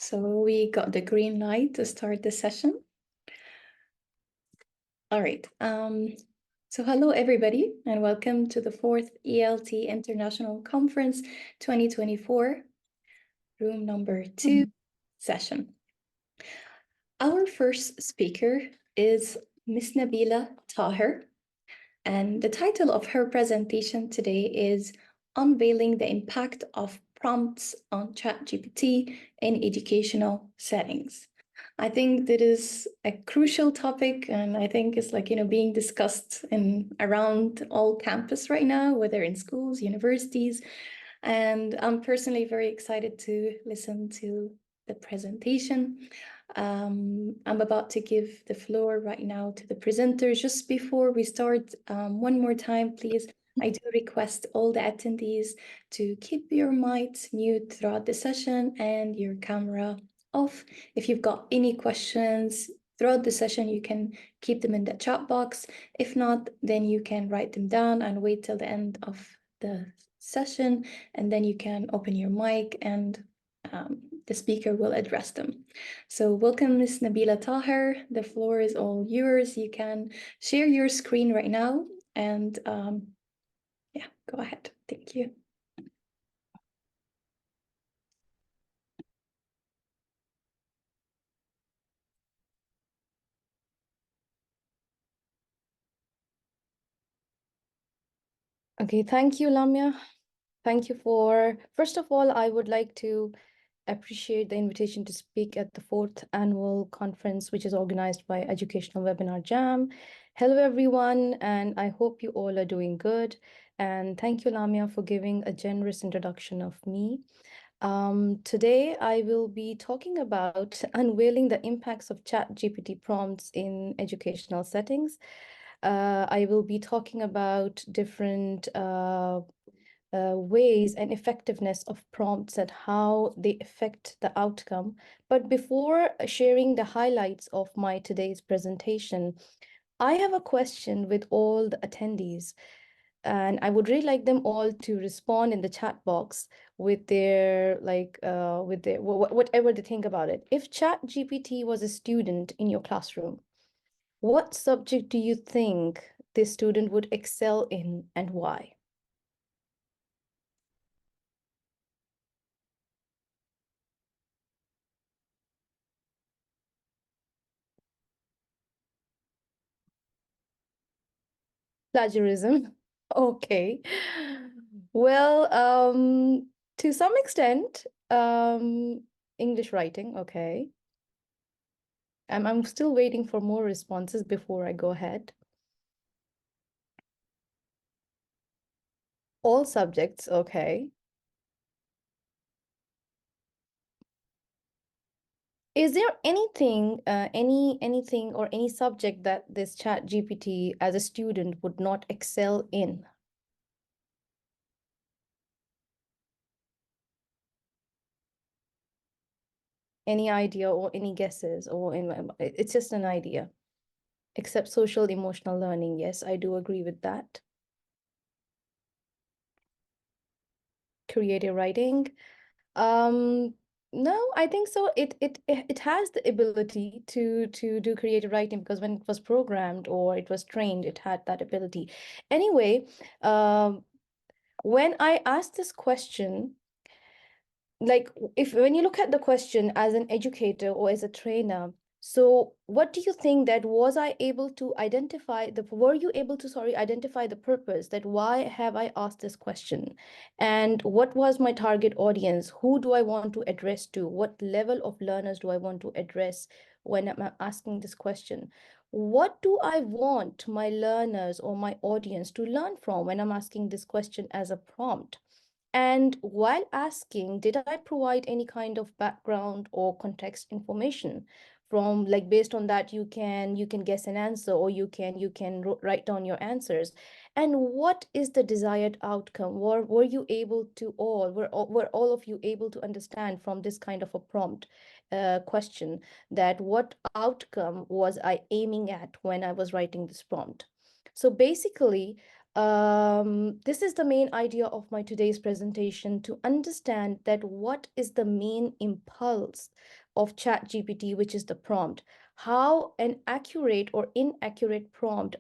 So we got the green light to start the session. All right. So hello, everybody, and welcome to the 4th ELT International Conference 2024, room number 2 session. Our first speaker is Ms. Nabeeha Tahir, and the title of her presentation today is Unveiling the Impact of Prompts on ChatGPT in Educational Settings. I think that is a crucial topic, and I think it's being discussed around all campus right now, whether in schools, universities, and I'm personally very excited to listen to the presentation. I'm about to give the floor right now to the presenters. Just before we start, one more time, please, I do request all the attendees to keep your mics mute throughout the session and your camera off. If you've got any questions throughout the session, you can keep them in the chat box. If not, then you can write them down and wait till the end of the session, and then you can open your mic and the speaker will address them. So welcome, Ms. Nabeeha Tahir. The floor is all yours. You can share your screen right now and yeah, go ahead. Thank you. Okay, thank you, Lamia. Thank you first of all, I would like to appreciate the invitation to speak at the 4th annual conference, which is organized by Educational Webinar Jam. Hello, everyone, and I hope you all are doing good. And thank you, Lamia, for giving a generous introduction of me. Today, I will be talking about unveiling the impacts of ChatGPT prompts in educational settings. I will be talking about different ways and effectiveness of prompts and how they affect the outcome. But before sharing the highlights of my today's presentation, I have a question with all the attendees, and I would really like them all to respond in the chat box with their whatever they think about it. If ChatGPT was a student in your classroom, what subject do you think this student would excel in and why? Plagiarism. Okay. Well, to some extent, English writing, okay. I'm still waiting for more responses before I go ahead. All subjects, okay. Is there anything, anything or any subject that this ChatGPT as a student would not excel in? Any idea or any guesses or it's just an idea, except social emotional learning. Yes, I do agree with that. Creative writing. No, I think so. It has the ability to do creative writing because when it was programmed or it was trained, it had that ability. Anyway, when I asked this question, like when you look at the question as an educator or as a trainer, so what do you think that were you able to identify the purpose that why have I asked this question? And what was my target audience? Who do I want to address to? What level of learners do I want to address when I'm asking this question? What do I want my learners or my audience to learn from when I'm asking this question as a prompt? And while asking, did I provide any kind of background or context information from based on that you can guess an answer or you can write down your answers? And what is the desired outcome? Were you able to were all of you able to understand from this kind of a prompt question that what outcome was I aiming at when I was writing this prompt? So basically, This is the main idea of my today's presentation, to understand that what is the main impulse of ChatGPT, which is the prompt. How an accurate or inaccurate prompt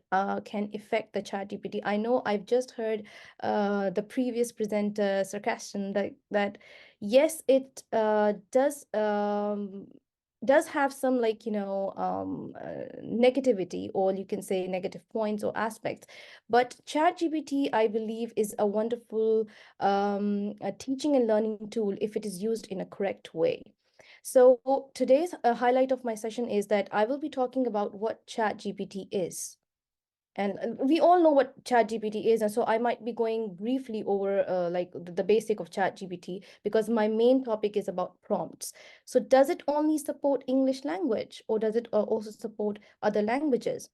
can affect the ChatGPT. I know I've just heard the previous presenter sarcasm that yes, it does have some, like, negativity, or you can say negative points or aspects. But ChatGPT, I believe, is a wonderful a teaching and learning tool if it is used in a correct way. So today's highlight of my session is that I will be talking about what ChatGPT is. And we all know what ChatGPT is, and so I might be going briefly over like the basic of ChatGPT, because my main topic is about prompts. So does it only support English language, or does it also support other languages?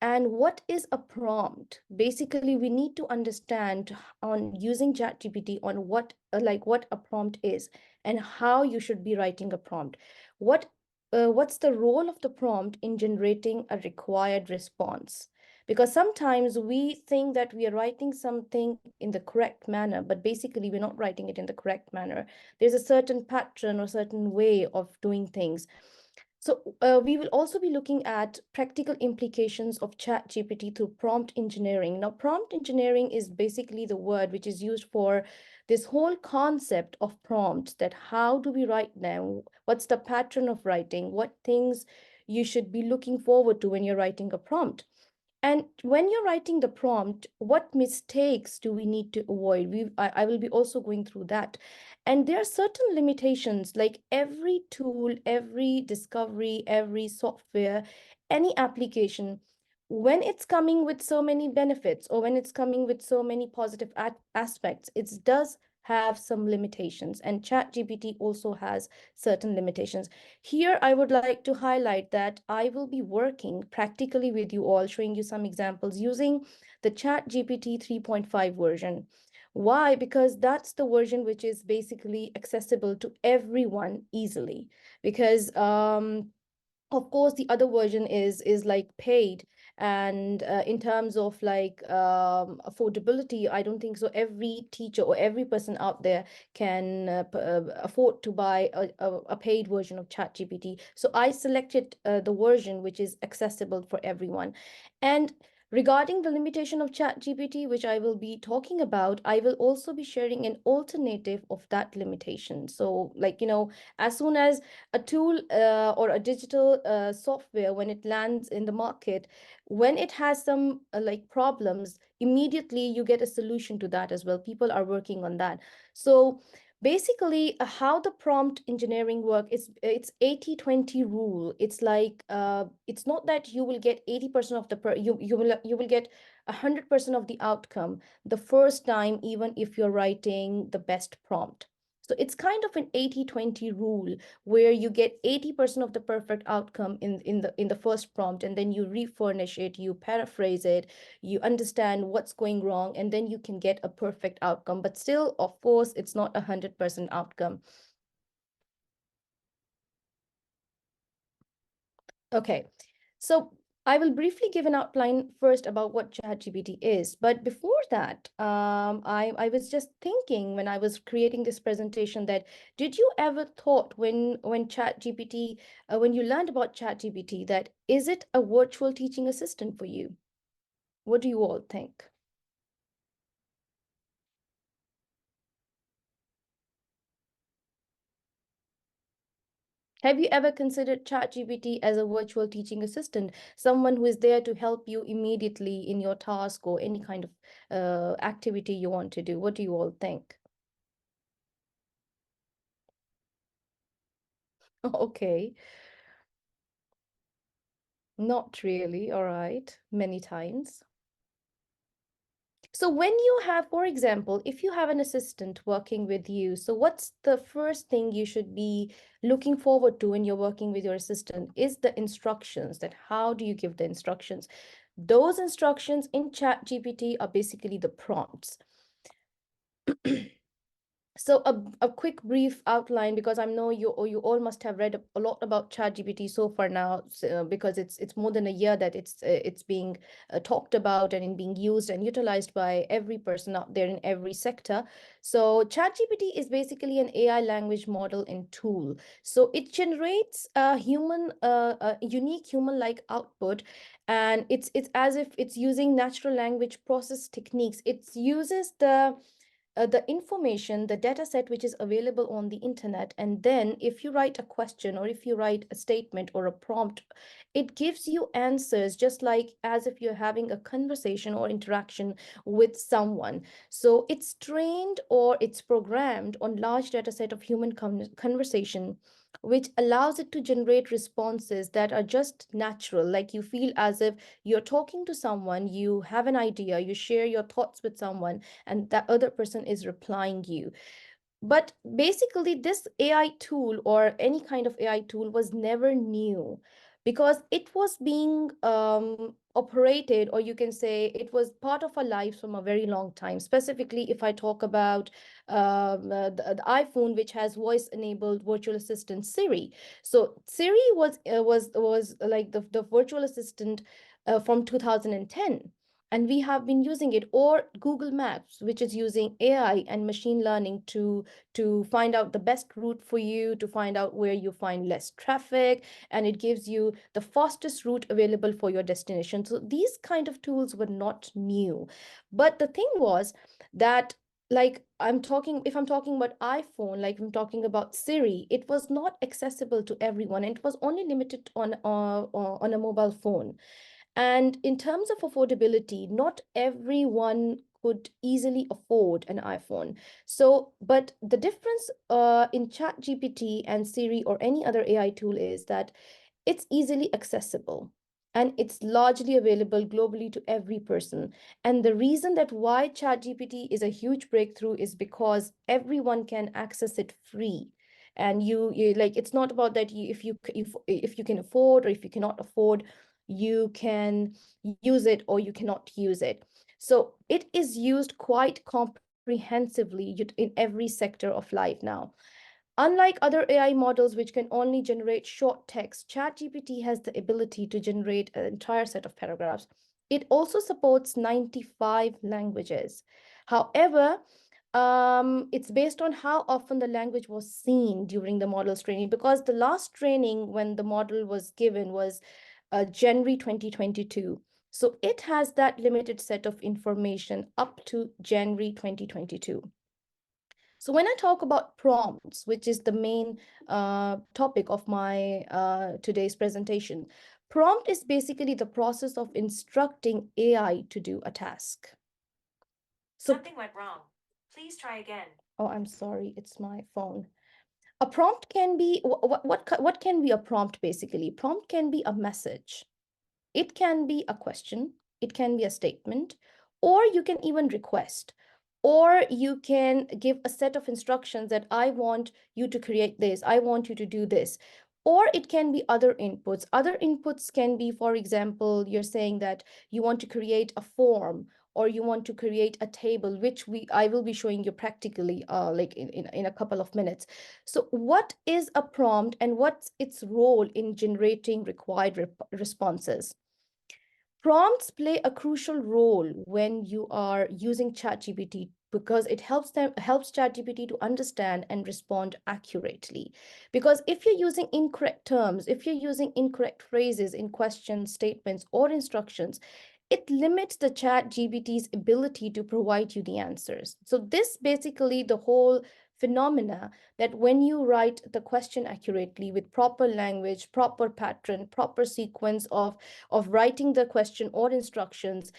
And what is a prompt? Basically, we need to understand on using ChatGPT on what a prompt is and how you should be writing a prompt. What's the role of the prompt in generating a required response? Because sometimes we think that we are writing something in the correct manner, but basically we're not writing it in the correct manner. There's a certain pattern or certain way of doing things. So we will also be looking at practical implications of ChatGPT through prompt engineering. Now, prompt engineering is basically the word which is used for this whole concept of prompts, that how do we write them? What's the pattern of writing? What things you should be looking forward to when you're writing a prompt? And when you're writing the prompt, what mistakes do we need to avoid? I will be also going through that. And there are certain limitations, like every tool, every discovery, every software, any application, when it's coming with so many benefits, or when it's coming with so many positive aspects, it does have some limitations. And ChatGPT also has certain limitations. Here, I would like to highlight that I will be working practically with you all, showing you some examples using the ChatGPT 3.5 version. Why? Because that's the version which is basically accessible to everyone easily. Because of course, the other version is like paid, and in terms of like affordability, I don't think so every teacher or every person out there can afford to buy a paid version of ChatGPT. So I selected the version which is accessible for everyone. And regarding the limitation of ChatGPT, which I will be talking about, I will also be sharing an alternative of that limitation. So, like, as soon as a tool or a digital software, when it lands in the market, when it has some like problems, immediately you get a solution to that as well. People are working on that. So basically, how the prompt engineering work is, it's 80-20 rule. It's like it's not that you will get 80% of the you will get 100% of the outcome the first time, even if you're writing the best prompt. So it's kind of an 80-20 rule, where you get 80% of the perfect outcome in the first prompt, and then you refurnish it, you paraphrase it, you understand what's going wrong, and then you can get a perfect outcome. But still, of course, it's not 100% outcome. Okay, so I will briefly give an outline first about what ChatGPT is. But before that, I was just thinking when I was creating this presentation that, did you ever thought when ChatGPT, when you learned about ChatGPT, that is it a virtual teaching assistant for you? What do you all think? Have you ever considered ChatGPT as a virtual teaching assistant, someone who is there to help you immediately in your task or any kind of activity you want to do? What do you all think? Okay, not really. All right, many times. So when you have, for example, if you have an assistant working with you, so what's the first thing you should be looking forward to when you're working with your assistant is the instructions, that how do you give the instructions? Those instructions in ChatGPT are basically the prompts. So a quick brief outline, because I know you all must have read a lot about ChatGPT so far now, because it's more than a year that it's being talked about and in being used and utilized by every person out there in every sector. So ChatGPT is basically an AI language model and tool. So it generates a unique human-like output, and it's as if it's using natural language process techniques. It uses the information, the data set which is available on the internet. And then if you write a question or if you write a statement or a prompt, it gives you answers just like as if you're having a conversation or interaction with someone. So it's trained or it's programmed on large data set of human conversation, which allows it to generate responses that are just natural. Like you feel as if you're talking to someone, you have an idea, you share your thoughts with someone, and that other person is replying you. But basically, this AI tool or any kind of AI tool was never new, because it was being operated, or you can say it was part of our lives from a very long time. Specifically, if I talk about the iPhone, which has voice-enabled virtual assistant Siri. So Siri was like the virtual assistant from 2010, and we have been using it. Or Google Maps, which is using AI and machine learning to find out the best route for you, to find out where you find less traffic, and it gives you the fastest route available for your destination. So these kind of tools were not new. But the thing was that, like if I'm talking about iPhone, like I'm talking about Siri, it was not accessible to everyone, and it was only limited on a mobile phone. And in terms of affordability, not everyone could easily afford an iPhone. So, but the difference in ChatGPT and Siri or any other AI tool is that it's easily accessible and it's largely available globally to every person. And the reason that why ChatGPT is a huge breakthrough is because everyone can access it free. And you like, it's not about that if you can afford or if you cannot afford, you can use it or you cannot use it. So it is used quite comprehensively in every sector of life now. Unlike other AI models, which can only generate short text, ChatGPT has the ability to generate an entire set of paragraphs. It also supports 95 languages. However, it's based on how often the language was seen during the model's training, because the last training when the model was given was January 2022. So it has that limited set of information up to January 2022. So when I talk about prompts, which is the main topic of my today's presentation, prompt is basically the process of instructing AI to do a task. So something went wrong. Please try again. Oh, I'm sorry, it's my phone. A prompt can be, what can be a prompt basically? Prompt can be a message. It can be a question, it can be a statement, or you can even request, or you can give a set of instructions that I want you to create this, I want you to do this. Or it can be other inputs. Other inputs can be, for example, you're saying that you want to create a form or you want to create a table, which I will be showing you practically like in a couple of minutes. So what is a prompt and what's its role in generating required responses? Prompts play a crucial role when you are using ChatGPT, because it helps ChatGPT to understand and respond accurately. Because if you're using incorrect terms, if you're using incorrect phrases in questions, statements, or instructions, it limits the ChatGPT's ability to provide you the answers. So this basically the whole phenomena, that when you write the question accurately with proper language, proper pattern, proper sequence of writing the question or instructions,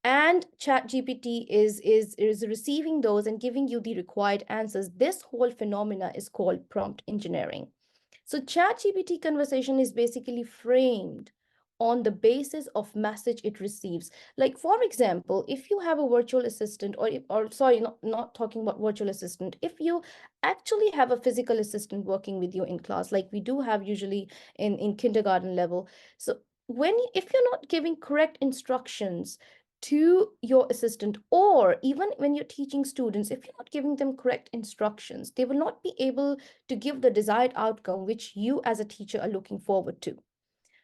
and ChatGPT is receiving those and giving you the required answers, this whole phenomena is called prompt engineering. So ChatGPT conversation is basically framed on the basis of message it receives. Like for example, if you have a virtual assistant, or sorry, not talking about virtual assistant, if you actually have a physical assistant working with you in class, like we do have usually in kindergarten level. So if you're not giving correct instructions, to your assistant, or even when you're teaching students, if you're not giving them correct instructions, they will not be able to give the desired outcome which you as a teacher are looking forward to.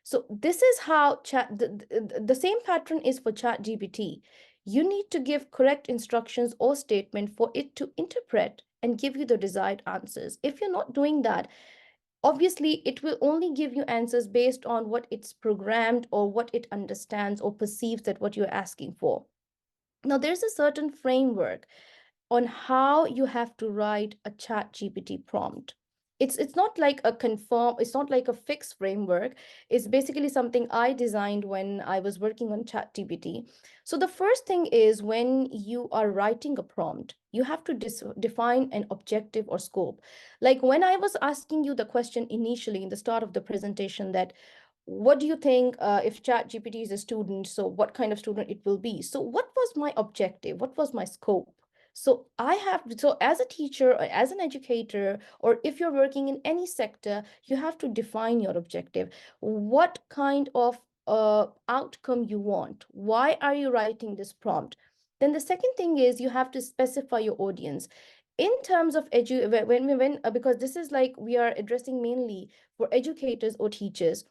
So this is how the same pattern is for ChatGPT. You need to give correct instructions or statement for it to interpret and give you the desired answers. If you're not doing that, obviously it will only give you answers based on what it's programmed or what it understands or perceives that what you're asking for. Now, there's a certain framework on how you have to write a ChatGPT prompt. It's not like a conform, it's not like a fixed framework. It's basically something I designed when I was working on ChatGPT. So the first thing is, when you are writing a prompt, you have to define an objective or scope. Like when I was asking you the question initially in the start of the presentation, that what do you think, if ChatGPT is a student, so what kind of student it will be? So what was my objective? What was my scope? So so as a teacher or as an educator, or if you're working in any sector, you have to define your objective. What kind of outcome you want? Why are you writing this prompt? Then the second thing is, you have to specify your audience. In terms of because this is like, we are addressing mainly for educators or teachers,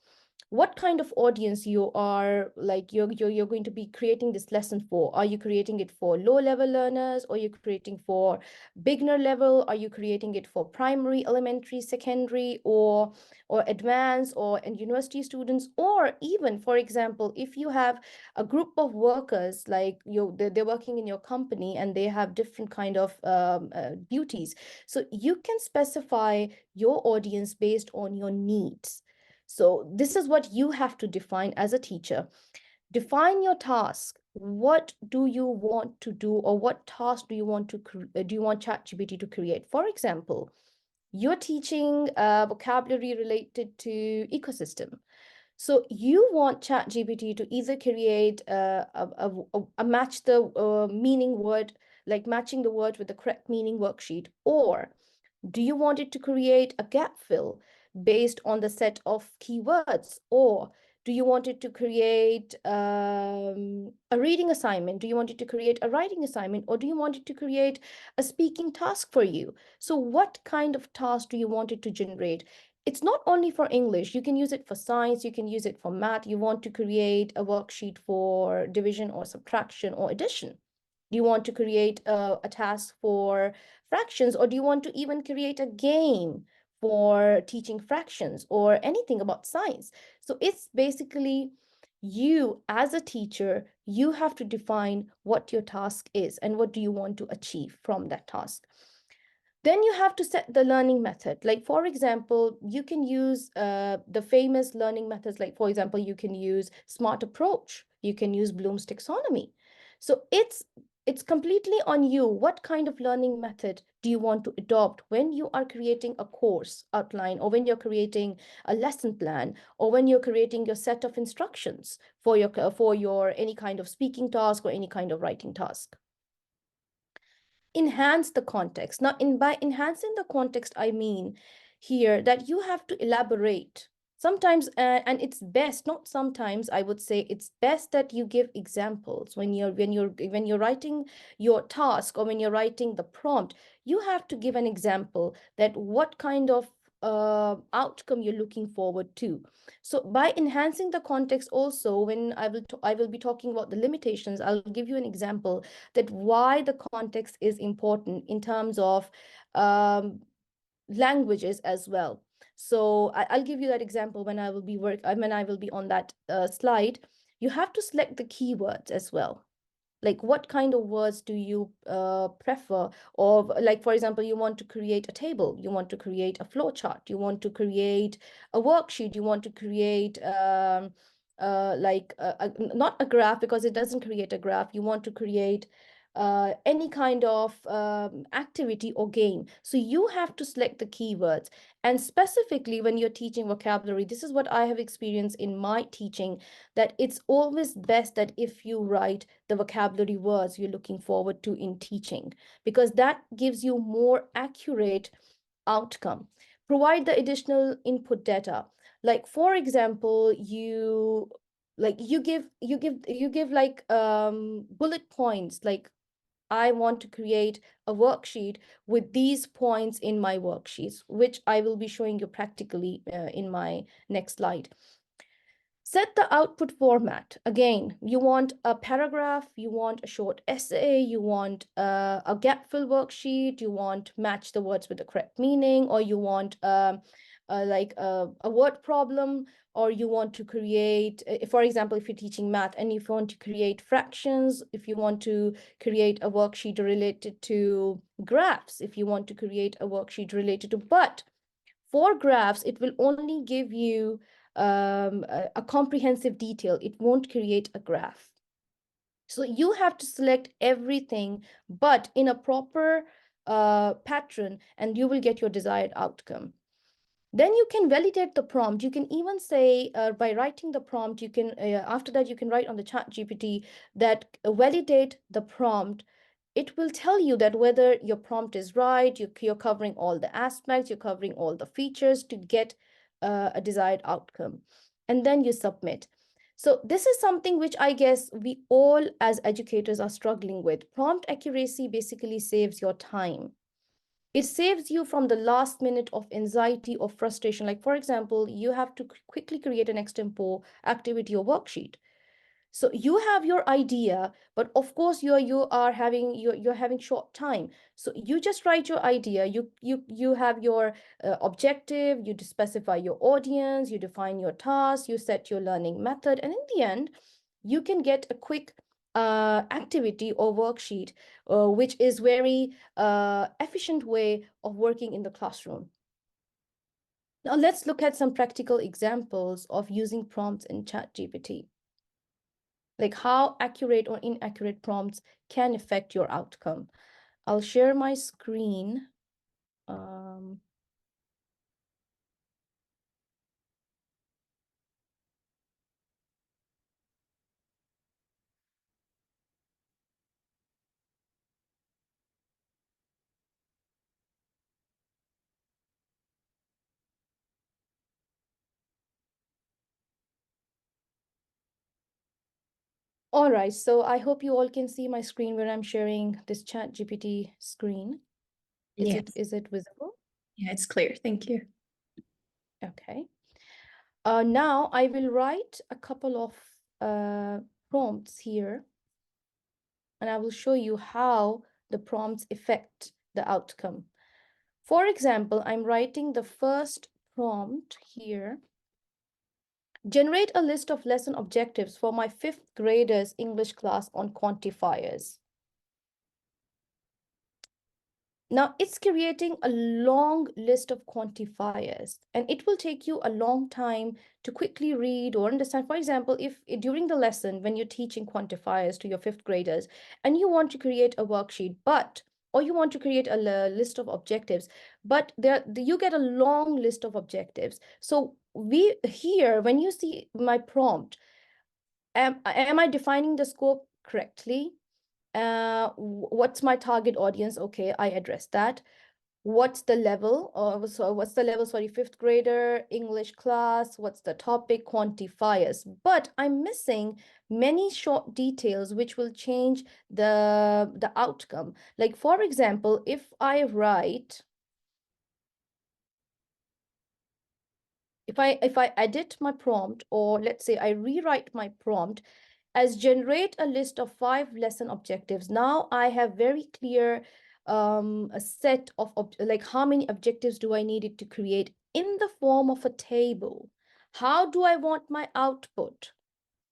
what kind of audience you are, like, you're going to be creating this lesson for. Are you creating it for low level learners, or are you creating for beginner level? Are you creating it for primary, elementary, secondary, or advanced, or and university students? Or even, for example, if you have a group of workers, like they're working in your company and they have different kind of duties, so you can specify your audience based on your needs. So this is what you have to define as a teacher. Define your task. What do you want to do, or what task do you want ChatGPT to create? For example, you're teaching vocabulary related to ecosystem. So you want ChatGPT to either create a match the meaning word, like matching the word with the correct meaning worksheet, or do you want it to create a gap fill based on the set of keywords? Or do you want it to create a reading assignment? Do you want it to create a writing assignment? Or do you want it to create a speaking task for you? So what kind of task do you want it to generate? It's not only for English. You can use it for science. You can use it for math. You want to create a worksheet for division or subtraction or addition. Do you want to create a task for fractions, or do you want to even create a game for teaching fractions or anything about science? So it's basically, you as a teacher, you have to define what your task is and what do you want to achieve from that task. Then you have to set the learning method. Like, for example, you can use the famous learning methods. Like, for example, you can use SMART approach. You can use Bloom's taxonomy. So it's completely on you. What kind of learning method do you want to adopt when you are creating a course outline, or when you're creating a lesson plan, or when you're creating your set of instructions for your any kind of speaking task or any kind of writing task? Enhance the context. Now, by enhancing the context, I mean here that you have to elaborate. Sometimes, and it's best, not sometimes, I would say it's best that you give examples when you're writing your task, or when you're writing the prompt. You have to give an example that what kind of outcome you're looking forward to. So by enhancing the context also, when I will be talking about the limitations, I'll give you an example that why the context is important in terms of languages as well. So I'll give you that example when I will be on that slide. You have to select the keywords as well. Like, what kind of words do you prefer? Or like, for example, you want to create a table, you want to create a flow chart, you want to create a worksheet, you want to create not a graph, because it doesn't create a graph. You want to create any kind of activity or game. So you have to select the keywords. And specifically when you're teaching vocabulary, this is what I have experienced in my teaching, that it's always best that if you write the vocabulary words you're looking forward to in teaching, because that gives you more accurate outcome. Provide the additional input data. Like, for example, like you give like bullet points, like I want to create a worksheet with these points in my worksheets, which I will be showing you practically in my next slide. Set the output format. Again, you want a paragraph, you want a short essay, you want a gap fill worksheet, you want match the words with the correct meaning, or you want like a word problem, or you want to create, for example, if you're teaching math and if you want to create fractions, if you want to create a worksheet related to graphs, if you want to create a worksheet related to, but for graphs, it will only give you a comprehensive detail. It won't create a graph. So you have to select everything, but in a proper pattern, and you will get your desired outcome. Then you can validate the prompt. You can even say by writing the prompt, you can, after that, you can write on the ChatGPT that validate the prompt. It will tell you that whether your prompt is right, you're covering all the aspects, you're covering all the features to get a desired outcome. And then you submit. So this is something which I guess we all as educators are struggling with. Prompt accuracy basically saves your time. It saves you from the last minute of anxiety or frustration. Like, for example, you have to quickly create an extempo activity or worksheet. So you have your idea, but of course you're having short time. So you just write your idea. You have your objective. You specify your audience. You define your task. You set your learning method, and in the end, you can get a quick activity or worksheet, which is very efficient way of working in the classroom. Now let's look at some practical examples of using prompts in ChatGPT, like how accurate or inaccurate prompts can affect your outcome. I'll share my screen. All right, so I hope you all can see my screen where I'm sharing this ChatGPT screen. Yes. Is it visible? Yeah, it's clear. Thank you. Okay. Now I will write a couple of prompts here, and I will show you how the prompts affect the outcome. For example, I'm writing the first prompt here. Generate a list of lesson objectives for my 5th graders English class on quantifiers. Now it's creating a long list of quantifiers, and it will take you a long time to quickly read or understand. For example, if during the lesson, when you're teaching quantifiers to your 5th graders and you want to create a worksheet, or you want to create a list of objectives, but you get a long list of objectives. So here, when you see my prompt, am I defining the scope correctly? What's my target audience? Okay, I addressed that. What's the level? What's the level? Sorry, 5th grader, English class. What's the topic? Quantifiers. But I'm missing many short details which will change the outcome. Like, for example, if I write, if I edit my prompt, or let's say I rewrite my prompt as generate a list of 5 lesson objectives. Now I have very clear a set of like how many objectives do I need it to create in the form of a table. How do I want my output?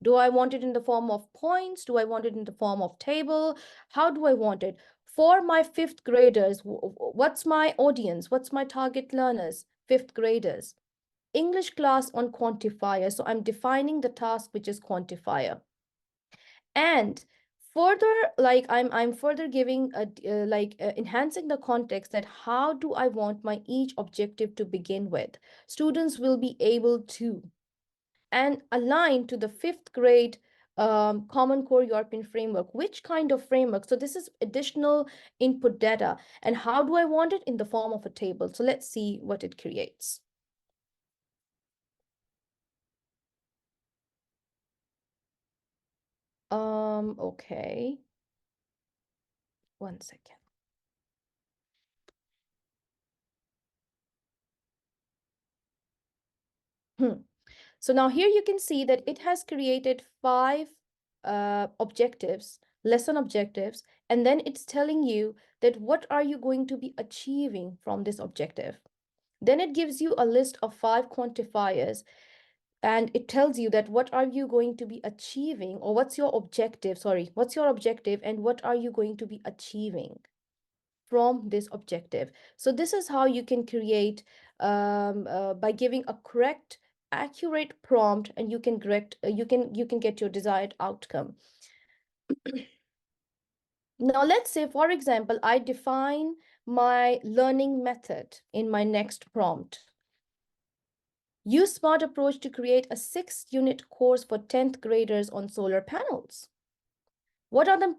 Do I want it in the form of points? Do I want it in the form of table? How do I want it? For my 5th graders, what's my audience? What's my target learners? 5th graders. English class on quantifier. So I'm defining the task, which is quantifier. And further, like I'm further giving enhancing the context that how do I want my each objective to begin with. Students will be able to and align to the 5th grade Common Core European Framework. Which kind of framework? So this is additional input data. And how do I want it? In the form of a table. So let's see what it creates. Okay. One second. So now here you can see that it has created 5 objectives, lesson objectives, and then it's telling you that what are you going to be achieving from this objective. Then it gives you a list of 5 quantifiers, and it tells you that what are you going to be achieving, or what's your objective, what's your objective and what are you going to be achieving from this objective. So this is how you can create by giving a correct, accurate prompt, and you can get your desired outcome. Now let's say, for example, I define my learning method in my next prompt. Use smart approach to create a 6-unit course for 10th graders on solar panels. What are the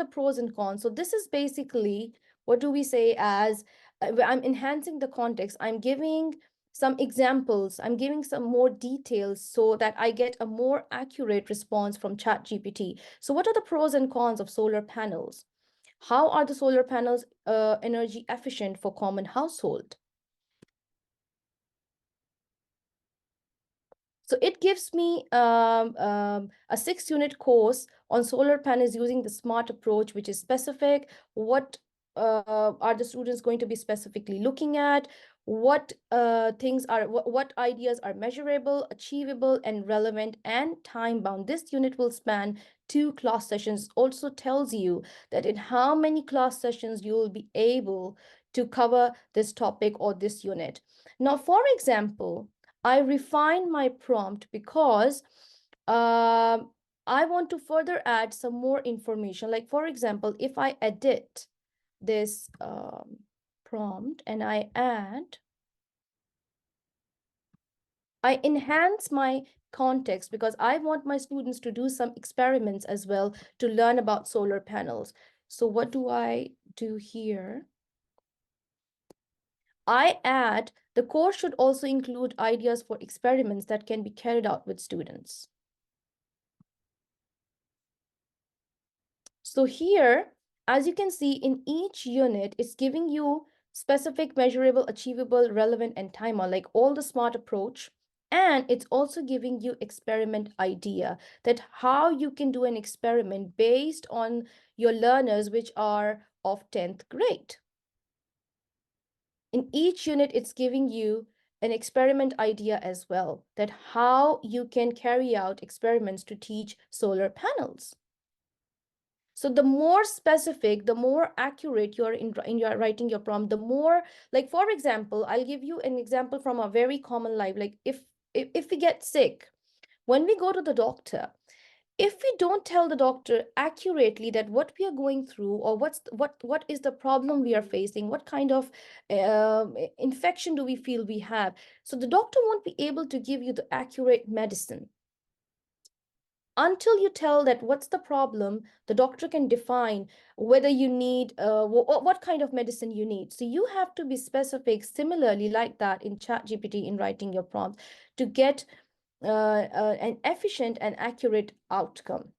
pros and cons? So this is basically, what do we say as, I'm enhancing the context. I'm giving some examples. I'm giving some more details so that I get a more accurate response from ChatGPT. So what are the pros and cons of solar panels? How are the solar panels energy efficient for common household? So it gives me a 6-unit course on solar panels using the SMART approach, which is specific. What are the students going to be specifically looking at? What what ideas are measurable, achievable, and relevant and time bound? This unit will span 2 class sessions. Also tells you that in how many class sessions you will be able to cover this topic or this unit. Now, for example, I refine my prompt because I want to further add some more information. Like, for example, if I edit this prompt and I enhance my context because I want my students to do some experiments as well to learn about solar panels. So what do I do here? I add, the course should also include ideas for experiments that can be carried out with students. So here, as you can see, in each unit, it's giving you specific, measurable, achievable, relevant, and timer, like all the SMART approach. And it's also giving you experiment idea, that how you can do an experiment based on your learners, which are of 10th grade. In each unit, it's giving you an experiment idea as well, that how you can carry out experiments to teach solar panels. So the more specific, the more accurate you are in your writing your prompt, the more, like, for example, I'll give you an example from a very common life. Like if we get sick, when we go to the doctor, if we don't tell the doctor accurately that what we are going through, or what is the problem we are facing, what kind of infection do we feel we have, so the doctor won't be able to give you the accurate medicine. Until you tell that what's the problem, the doctor can define whether you need what kind of medicine you need. So you have to be specific, similarly like that in ChatGPT, in writing your prompt to get an efficient and accurate outcome.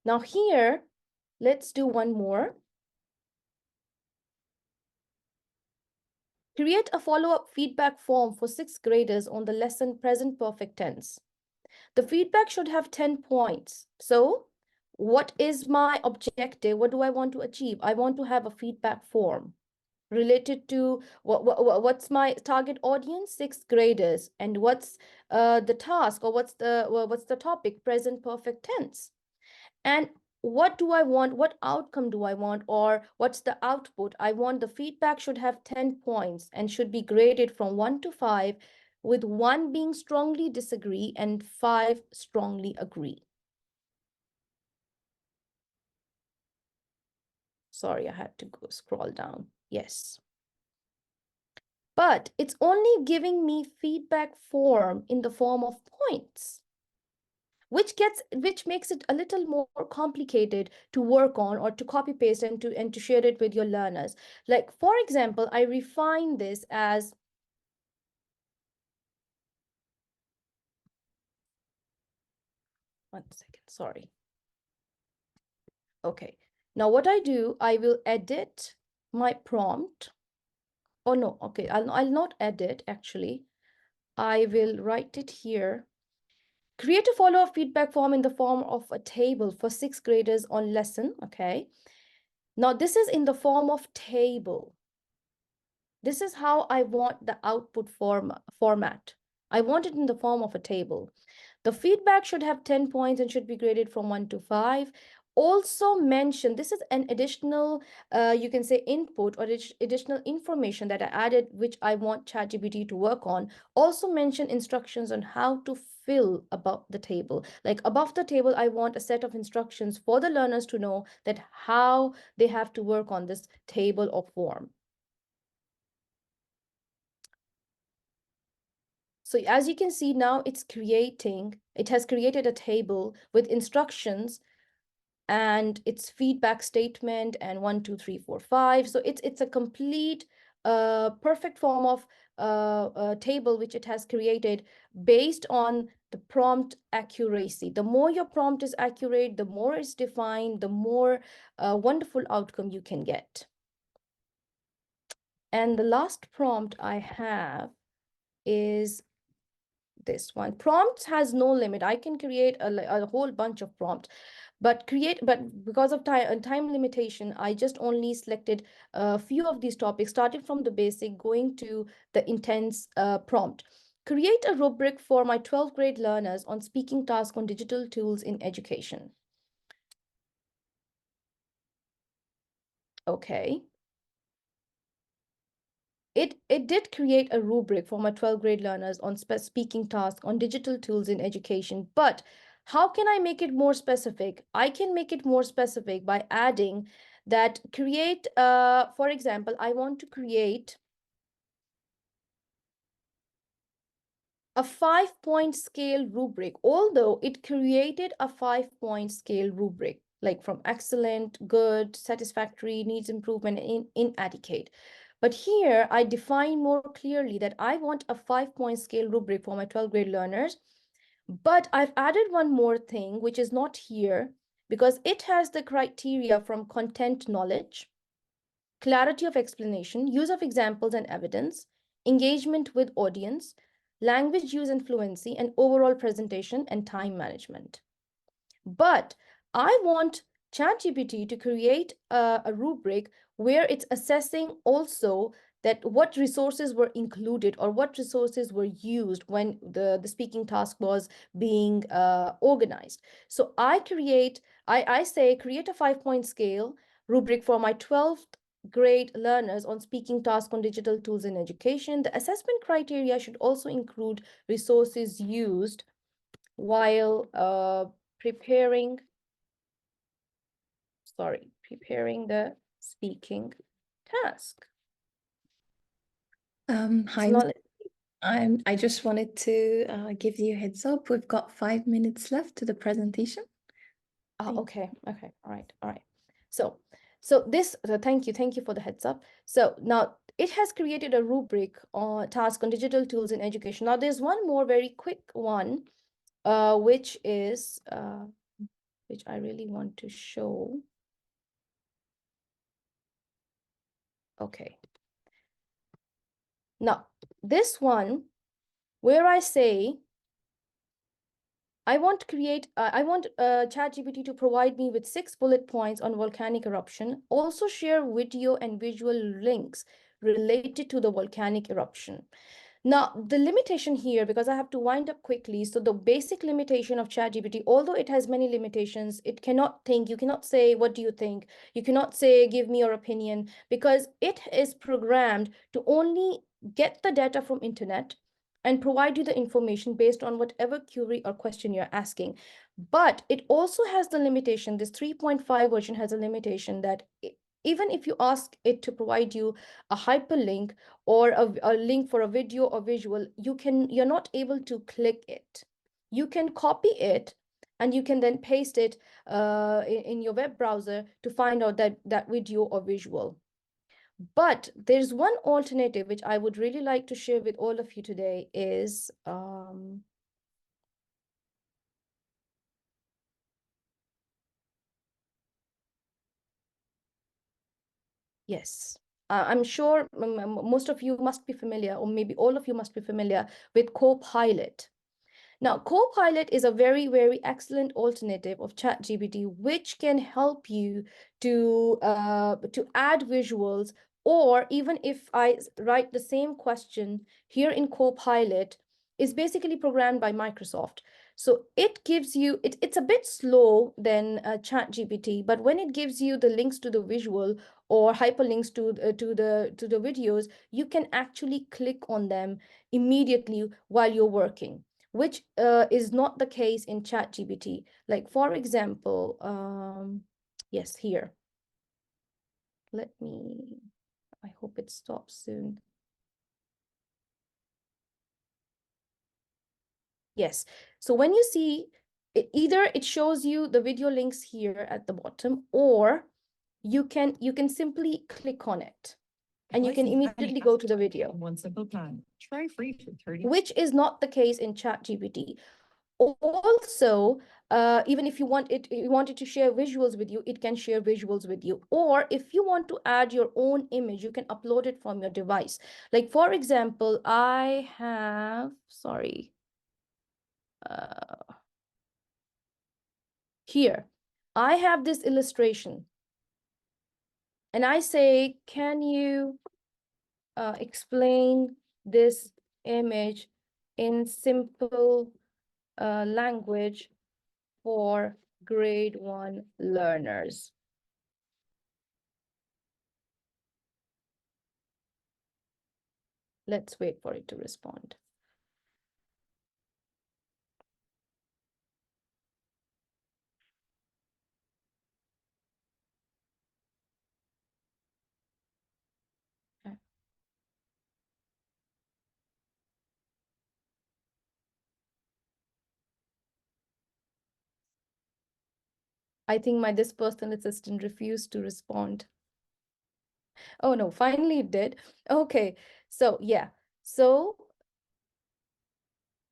Now here, let's do one more. Create a follow-up feedback form for 6th graders on the lesson present perfect tense. The feedback should have 10 points. So what is my objective? What do I want to achieve? I want to have a feedback form related to what's my target audience, 6th graders, and what's the task, or what's the topic, present perfect tense. And what do I want? What outcome do I want? Or what's the output? I want the feedback should have 10 points and should be graded from 1 to 5, with 1 being strongly disagree and 5 strongly agree. Sorry, I had to go scroll down. Yes. But it's only giving me feedback form in the form of points, which makes it a little more complicated to work on, or to copy paste and to share it with your learners. Like, for example, I refine this as 1 second, sorry. Okay, now what I do, I will edit my prompt. Oh no, okay, I'll not edit actually. I will write it here. Create a follow-up feedback form in the form of a table for 6th graders on lesson, okay? Now this is in the form of table. This is how I want the output format. I want it in the form of a table. The feedback should have 10 points and should be graded from 1 to 5. Also mention, this is an additional, you can say input or additional information that I added, which I want ChatGPT to work on. Also mention instructions on how to fill above the table. Like above the table, I want a set of instructions for the learners to know that how they have to work on this table or form. So as you can see now, it has created a table with instructions and its feedback statement and 1, 2, 3, 4, 5. So it's a complete perfect form of table which it has created based on the prompt accuracy. The more your prompt is accurate, the more it's defined, the more wonderful outcome you can get. And the last prompt I have is this one. Prompts has no limit. I can create a whole bunch of prompts, but because of time limitation, I just only selected a few of these topics, starting from the basic, going to the intense prompt. Create a rubric for my 12th grade learners on speaking tasks on digital tools in education. Okay. It did create a rubric for my 12th grade learners on speaking tasks on digital tools in education, but how can I make it more specific? I can make it more specific by adding that for example, I want to create a 5-point scale rubric, although it created a 5-point scale rubric, like from excellent, good, satisfactory, needs improvement, inadequate. But here I define more clearly that I want a 5-point scale rubric for my 12th grade learners. But I've added one more thing, which is not here, because it has the criteria from content knowledge, clarity of explanation, use of examples and evidence, engagement with audience, language use and fluency, and overall presentation and time management. But I want ChatGPT to create a rubric where it's assessing also that what resources were included or what resources were used when the speaking task was being organized. So I say create a 5-point scale rubric for my 12th grade learners on speaking tasks on digital tools in education. The assessment criteria should also include resources used while preparing the speaking task. Hi, I just wanted to give you a heads up. We've got 5 minutes left to the presentation. Okay, all right. So thank you for the heads up. So now it has created a rubric on task on digital tools in education. Now there's one more very quick one, which I really want to show. Okay. Now, this one, where I say, I want ChatGPT to provide me with 6 bullet points on volcanic eruption, also share video and visual links related to the volcanic eruption. Now, the limitation here, because I have to wind up quickly, so the basic limitation of ChatGPT, although it has many limitations, it cannot think, you cannot say, what do you think? You cannot say, give me your opinion, because it is programmed to only get the data from internet and provide you the information based on whatever query or question you're asking. But it also has the limitation, this 3.5 version has a limitation that even if you ask it to provide you a hyperlink or a link for a video or visual, you're not able to click it. You can copy it and you can then paste it in your web browser to find out that video or visual. But there's one alternative which I would really like to share with all of you today is Yes. I'm sure most of you must be familiar, or maybe all of you must be familiar with Copilot. Now, Copilot is a very, very excellent alternative of ChatGPT, which can help you to add visuals, or even if I write the same question here in Copilot, is basically programmed by Microsoft. So it gives you, it's a bit slow than ChatGPT, but when it gives you the links to the visual or hyperlinks to the videos, you can actually click on them immediately while you're working, which is not the case in ChatGPT. Like, for example, yes, here. Let me, I hope it stops soon. Yes. So when you see it, either it shows you the video links here at the bottom, or you can simply click on it and you can immediately go to the video. One simple plan. Try free for 30. Which is not the case in ChatGPT. Also, even if you wanted to share visuals with you, it can share visuals with you. Or if you want to add your own image, you can upload it from your device. Like, for example, I have, sorry, here, I have this illustration. And I say, can you explain this image in simple language for grade 1 learners? Let's wait for it to respond. I think this personal assistant refused to respond. Oh no, finally it did. Okay, so yeah. So,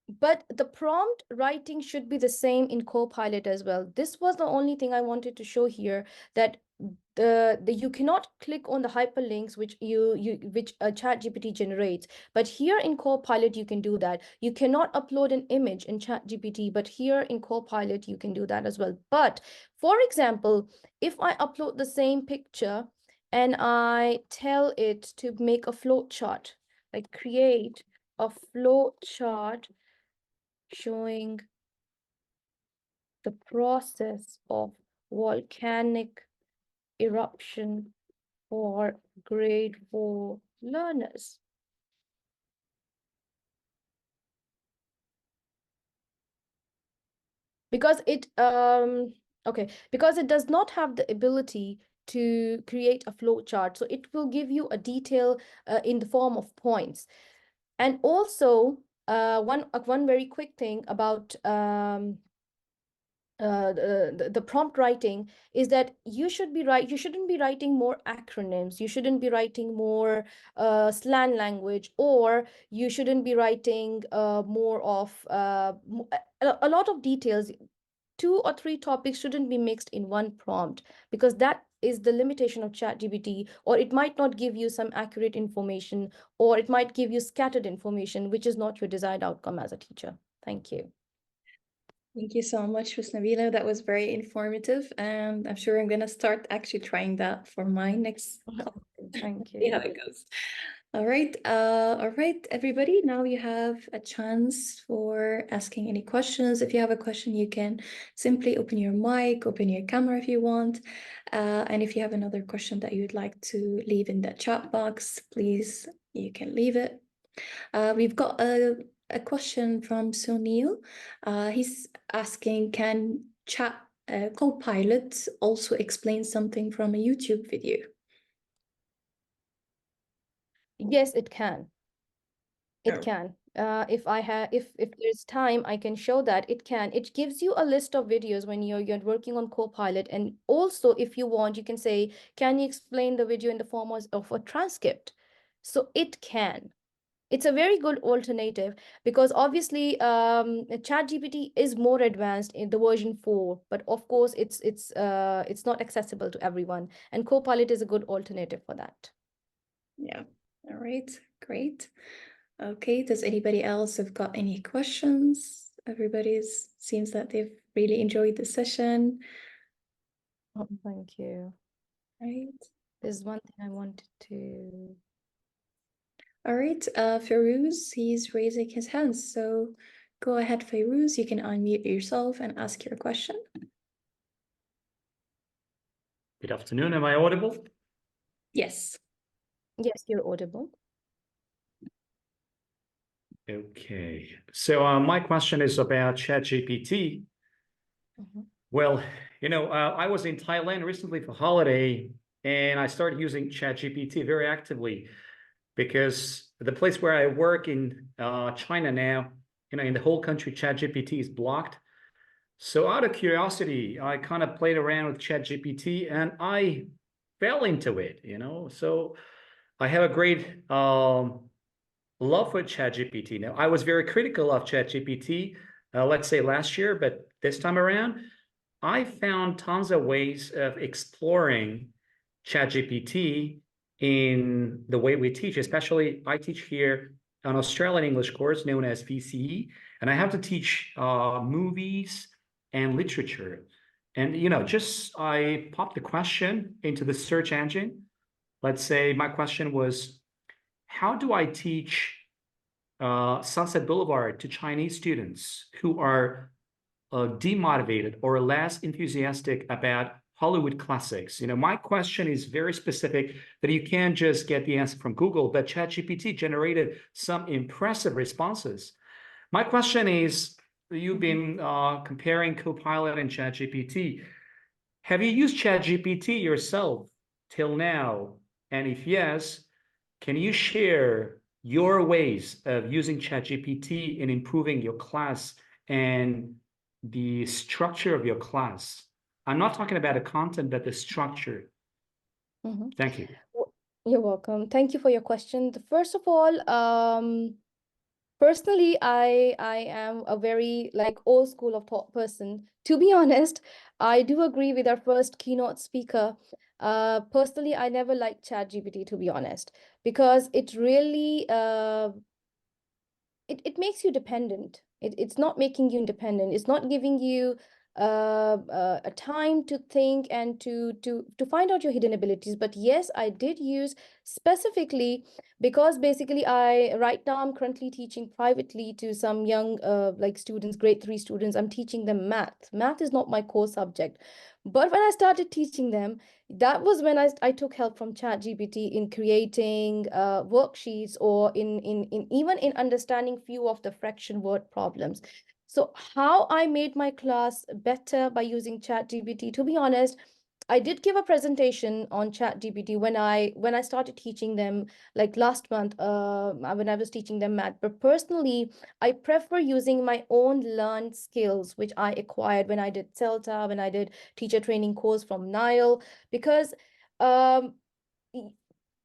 but the prompt writing should be the same in Copilot as well. This was the only thing I wanted to show here, that you cannot click on the hyperlinks which ChatGPT generates, but here in Copilot you can do that. You cannot upload an image in ChatGPT, but here in Copilot you can do that as well. But for example, if I upload the same picture and I tell it to make a flow chart, like create a flow chart showing the process of volcanic eruption for grade 4 learners. Because it because it does not have the ability to create a flow chart, so it will give you a detail in the form of points. And also one very quick thing about the prompt writing is that you shouldn't be writing more acronyms, you shouldn't be writing more slang language, or you shouldn't be writing more of a lot of details. 2 or 3 topics shouldn't be mixed in one prompt, because that is the limitation of ChatGPT, or it might not give you some accurate information, or it might give you scattered information, which is not your desired outcome as a teacher. Thank you. Thank you so much, Ms. Nabeeha. That was very informative, and I'm sure I'm going to start actually trying that for my next conference. Thank See how you. it goes. All right, everybody. Now you have a chance for asking any questions. If you have a question, you can simply open your mic, open your camera if you want. And if you have another question that you'd like to leave in the chat box, please, you can leave it. We've got a question from Sunil. He's asking, can chat Copilot also explain something from a YouTube video? Yes, it can. It Oh. can. If there's time, I can show that it can. It gives you a list of videos when you're working on Copilot, and also if you want, you can say, can you explain the video in the form of a transcript? So it can. It's a very good alternative because obviously ChatGPT is more advanced in the version 4, but of course it's not accessible to everyone, and Copilot is a good alternative for that. Yeah. All right. Great. Okay. Does anybody else have got any questions? Everybody's seems that they've really enjoyed the session. Oh, thank you. Right. There's one thing I wanted to. All right. Ferouz, he's raising his hand. So go ahead, Ferouz. You can unmute yourself and ask your question. Good afternoon. Am I audible? Yes. Yes, you're audible. Okay. So my question is about ChatGPT. Well, I was in Thailand recently for holiday, and I started using ChatGPT very actively because the place where I work in China now, in the whole country, ChatGPT is blocked. So out of curiosity, I kind of played around with ChatGPT and I fell into it, So I have a great love for ChatGPT. Now, I was very critical of ChatGPT, let's say last year, but this time around, I found tons of ways of exploring ChatGPT in the way we teach. Especially, I teach here an Australian English course known as VCE, and I have to teach movies and literature. And just I popped the question into the search engine. Let's say my question was, how do I teach Sunset Boulevard to Chinese students who are demotivated or less enthusiastic about Hollywood classics? My question is very specific that you can't just get the answer from Google, but ChatGPT generated some impressive responses. My question is, you've been comparing Copilot and ChatGPT. Have you used ChatGPT yourself till now? And if yes, can you share your ways of using ChatGPT in improving your class and the structure of your class? I'm not talking about the content, but the structure. Thank you. You're welcome. Thank you for your question. First of all, personally, I am a very old school of thought person. To be honest, I do agree with our first keynote speaker. Personally, I never liked ChatGPT, to be honest, because it really it makes you dependent. It's not making you independent. It's not giving you a time to think and to find out your hidden abilities. But yes, I did use specifically because basically right now I'm currently teaching privately to some young students, grade 3 students. I'm teaching them math. Math is not my core subject. But when I started teaching them, that was when I took help from ChatGPT in creating worksheets or in even in understanding few of the fraction word problems. So how I made my class better by using ChatGPT, to be honest, I did give a presentation on ChatGPT when I started teaching them like last month when I was teaching them math. But personally, I prefer using my own learned skills, which I acquired when I did CELTA, when I did teacher training course from Nile, because um,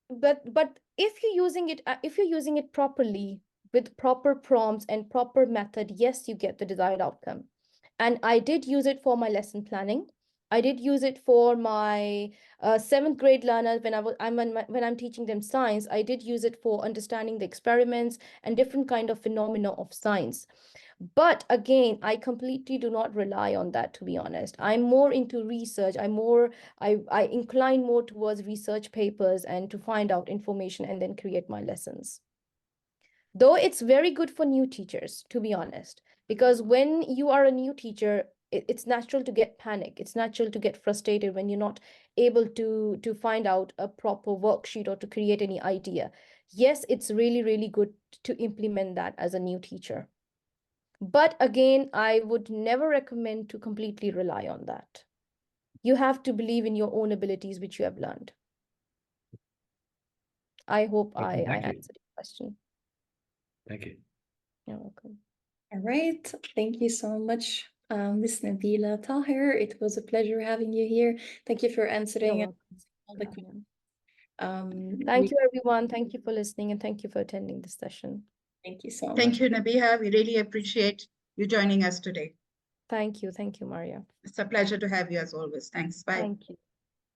but if you're using it properly with proper prompts and proper method, yes, you get the desired outcome. And I did use it for my lesson planning. I did use it for my 7th grade learners when I'm teaching them science. I did use it for understanding the experiments and different kind of phenomena of science. But again, I completely do not rely on that, to be honest. I'm more into research. I incline more towards research papers and to find out information and then create my lessons. Though it's very good for new teachers, to be honest, because when you are a new teacher, it's natural to get panic. It's natural to get frustrated when you're not able to find out a proper worksheet or to create any idea. Yes, it's really, really good to implement that as a new teacher. But again, I would never recommend to completely rely on that. You have to believe in your own abilities, which you have learned. I hope I answered your question. Thank you. You're welcome. All right. Thank you so much, Ms. Nabeeha Tahir. It was a pleasure having you here. Thank you for answering all the questions. Thank you, everyone. Thank you for listening, and thank you for attending this session. Thank you so much. Thank you, Nabeeha. We really appreciate you joining us today. Thank you, Maria. It's a pleasure to have you as always. Thanks. Bye. Thank you.